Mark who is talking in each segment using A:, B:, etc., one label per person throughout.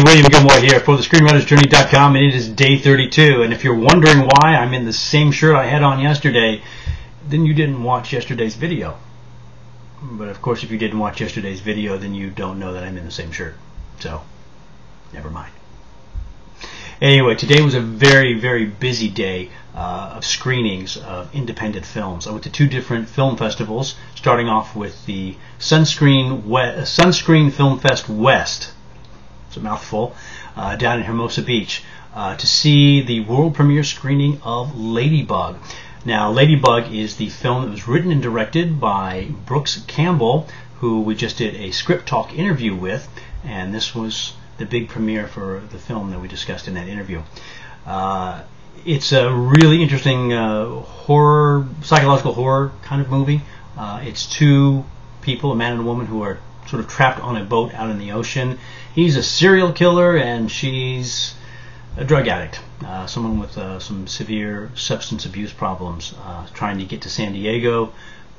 A: William Gilmore here for the ScreenwritersJourney.com, and it is day 32. And if you're wondering why I'm in the same shirt I had on yesterday, then you didn't watch yesterday's video. But of course, if you didn't watch yesterday's video, then you don't know that I'm in the same shirt. So, never mind. Anyway, today was a very, very busy day of screenings of independent films. I went to two different film festivals, starting off with the Sunscreen Film Fest West. It's a mouthful, down in Hermosa Beach, to see the world premiere screening of Ladybug. Now, Ladybug is the film that was written and directed by Brooks Campbell, who we just did a script talk interview with, and this was the big premiere for the film that we discussed in that interview. It's a really interesting psychological horror kind of movie. It's two people, a man and a woman, who are sort of trapped on a boat out in the ocean. He's a serial killer and she's a drug addict, someone with some severe substance abuse problems, trying to get to San Diego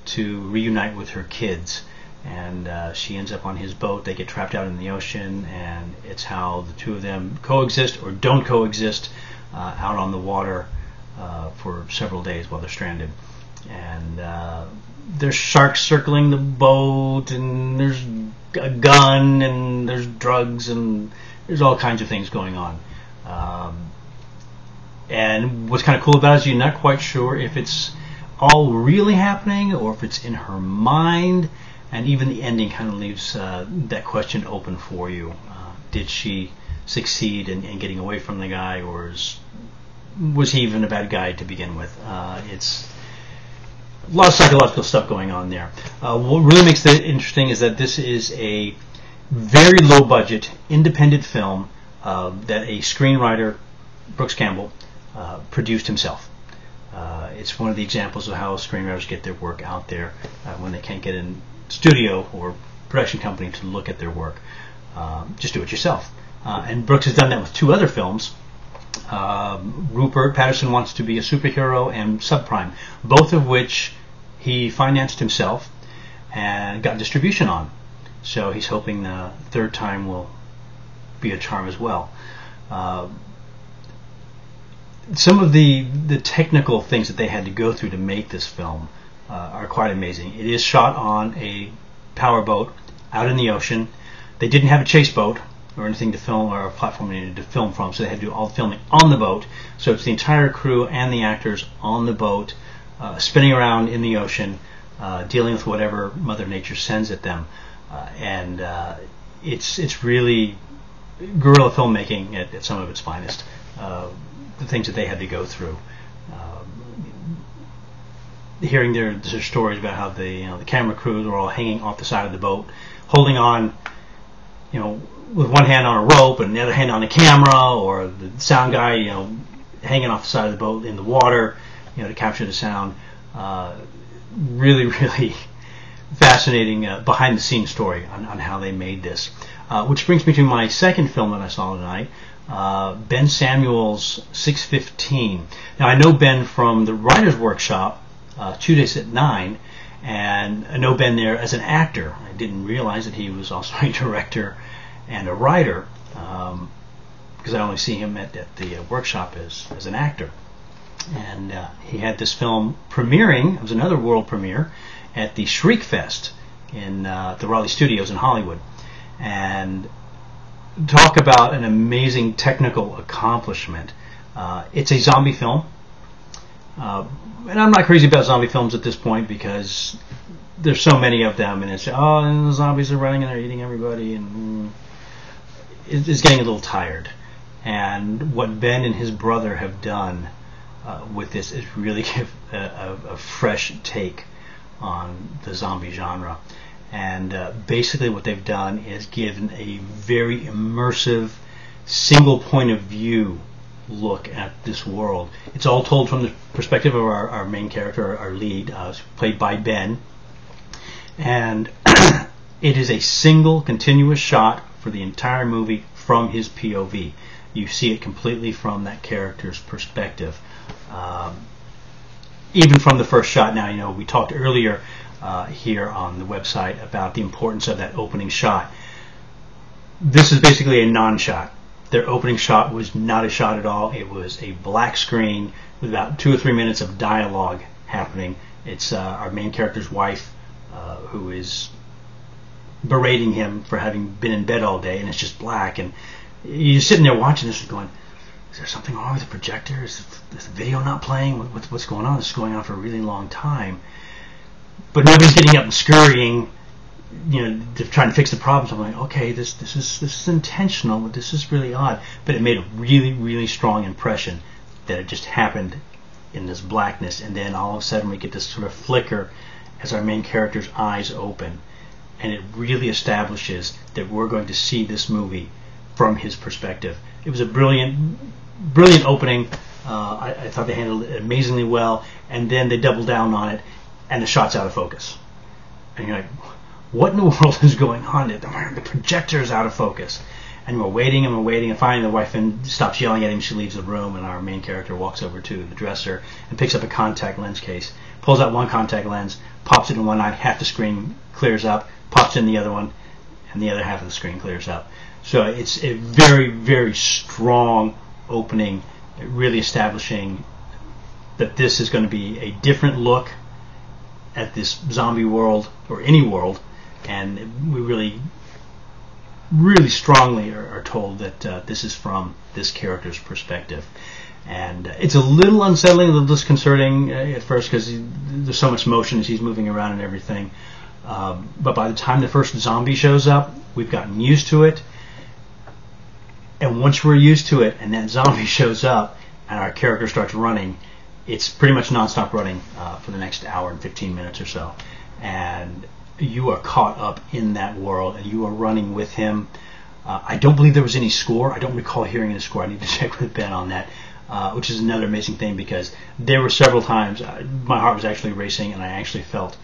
A: to reunite with her kids. And she ends up on his boat. They get trapped out in the ocean, and it's how the two of them coexist or don't coexist out on the water for several days while they're stranded. And there's sharks circling the boat, and there's a gun, and there's drugs, and there's all kinds of things going on. And what's kind of cool about it is you're not quite sure if it's all really happening or if it's in her mind. And even the ending kind of leaves that question open for you. Did she succeed in getting away from the guy, or was he even a bad guy to begin with? It's a lot of psychological stuff going on there. What really makes it interesting is that this is a very low-budget, independent film that a screenwriter, Brooks Campbell, produced himself. It's one of the examples of how screenwriters get their work out there when they can't get in studio or production company to look at their work. Just do it yourself. And Brooks has done that with two other films. Rupert Patterson Wants to Be a Superhero and Subprime, both of which he financed himself and got distribution on. So he's hoping the third time will be a charm as well. Some of the technical things that they had to go through to make this film are quite amazing. It is shot on a powerboat out in the ocean. They didn't have a chase boat or anything to film, or a platform they needed to film from, so they had to do all the filming on the boat. So it's the entire crew and the actors on the boat, spinning around in the ocean, dealing with whatever Mother Nature sends at them. And it's really guerrilla filmmaking at some of its finest. The things that they had to go through. Hearing their stories about how the camera crews were all hanging off the side of the boat, holding on, with one hand on a rope and the other hand on the camera, or the sound guy, hanging off the side of the boat in the water, to capture the sound. Really, really fascinating behind-the-scenes story on how they made this. Which brings me to my second film that I saw tonight, Ben Samuel's 6:15. Now, I know Ben from the Writers' Workshop, Tuesdays at 9, and I know Ben there as an actor. I didn't realize that he was also a director and a writer, because I only see him at the workshop as an actor. And he had this film premiering, it was another world premiere, at the Shriek Fest in the Raleigh Studios in Hollywood. And talk about an amazing technical accomplishment. It's a zombie film. And I'm not crazy about zombie films at this point because there's so many of them, and and the zombies are running and they're eating everybody, and it's getting a little tired. And what Ben and his brother have done with this is really give a fresh take on the zombie genre. And basically what they've done is given a very immersive, single point of view look at this world. It's all told from the perspective of our main character, our lead, played by Ben. And it is a single continuous shot for the entire movie from his POV. You see it completely from that character's perspective. Even from the first shot. Now, we talked earlier here on the website about the importance of that opening shot. This is basically a non-shot. Their opening shot was not a shot at all. It was a black screen with about 2 or 3 minutes of dialogue happening. It's our main character's wife who is berating him for having been in bed all day, and it's just black. And you're sitting there watching this and going, is there something wrong with the projector? Is the video not playing? What's going on? This is going on for a really long time. But nobody's getting up and scurrying, trying to fix the problem. So I'm like, okay, this is intentional, but this is really odd. But it made a really, really strong impression that it just happened in this blackness, and then all of a sudden we get this sort of flicker as our main character's eyes open, and it really establishes that we're going to see this movie from his perspective. It was a brilliant opening. I thought they handled it amazingly well, and then they doubled down on it, and the shot's out of focus. And you're like, what in the world is going on? The projector's out of focus. And we're waiting, and finally the wife stops yelling at him. She leaves the room, and our main character walks over to the dresser and picks up a contact lens case, pulls out one contact lens, pops it in one eye, half the screen clears up, pops it in the other one, and the other half of the screen clears up. So it's a very, very strong opening, really establishing that this is going to be a different look at this zombie world, or any world, and we really, really strongly are told that this is from this character's perspective. And it's a little unsettling, a little disconcerting at first, because there's so much motion as he's moving around and everything. But by the time the first zombie shows up, we've gotten used to it. And once we're used to it, and that zombie shows up, and our character starts running, it's pretty much nonstop running for the next hour and 15 minutes or so. And you are caught up in that world, and you are running with him. I don't believe there was any score. I don't recall hearing any score. I need to check with Ben on that, which is another amazing thing, because there were several times my heart was actually racing, and I actually felt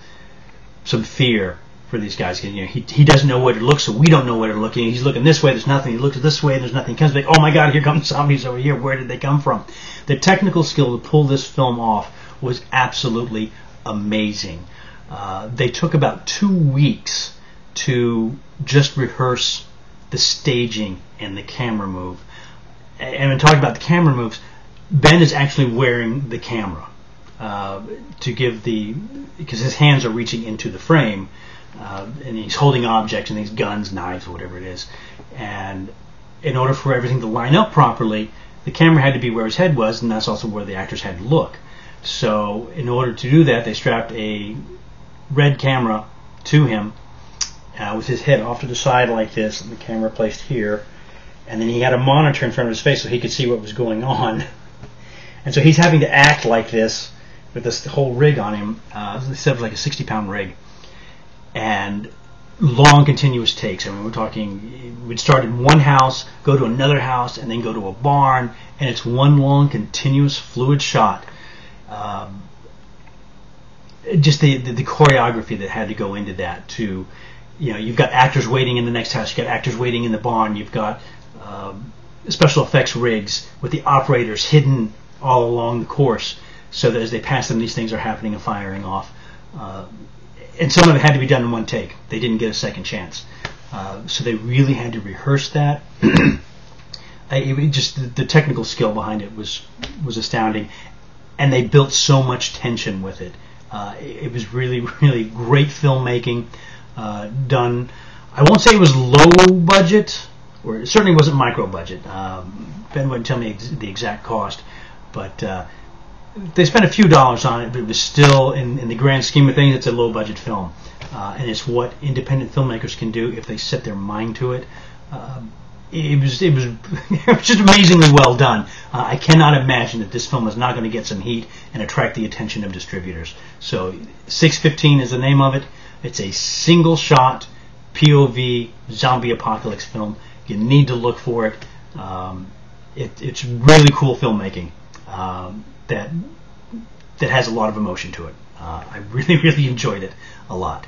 A: some fear for these guys. He doesn't know where to look, so we don't know where to look. He's looking this way, there's nothing. He looks this way, there's nothing. He comes back, oh my God, here come zombies over here. Where did they come from? The technical skill to pull this film off was absolutely amazing. They took about 2 weeks to just rehearse the staging and the camera move. And when talking about the camera moves, Ben is actually wearing the camera to give because his hands are reaching into the frame, and he's holding objects and these guns, knives, whatever it is. And in order for everything to line up properly, the camera had to be where his head was, and that's also where the actors had to look. So in order to do that, they strapped a red camera to him with his head off to the side like this, and the camera placed here, and then he had a monitor in front of his face so he could see what was going on. And so he's having to act like this with this whole rig on him. It was like a 60-pound rig, and long continuous takes. I mean, we're talking, we'd start in one house, go to another house, and then go to a barn, and it's one long continuous fluid shot. Just the choreography that had to go into that. To, you've got actors waiting in the next house, you've got actors waiting in the barn, you've got special effects rigs with the operators hidden all along the course, so that as they pass them, these things are happening and firing off. And some of it had to be done in one take. They didn't get a second chance. So they really had to rehearse that. The technical skill behind it was astounding. And they built so much tension with it. It was really, really great filmmaking done. I won't say it was low budget, or it certainly wasn't micro budget. Ben wouldn't tell me the exact cost, but they spent a few dollars on it, but it was still, in the grand scheme of things, it's a low budget film. And it's what independent filmmakers can do if they set their mind to it. It was just amazingly well done. I cannot imagine that this film is not going to get some heat and attract the attention of distributors. So 6:15 is the name of it. It's a single shot POV zombie apocalypse film. You need to look for it. It's really cool filmmaking that has a lot of emotion to it. I really, really enjoyed it a lot.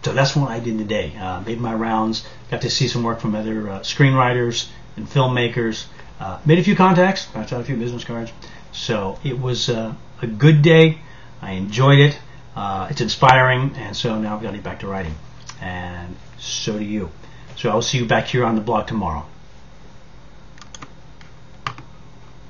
A: So that's what I did today. Made my rounds, got to see some work from other screenwriters and filmmakers, made a few contacts, passed out a few business cards. So it was a good day. I enjoyed it. It's inspiring, and so now I've got to get back to writing. And so do you. So I'll see you back here on the blog tomorrow.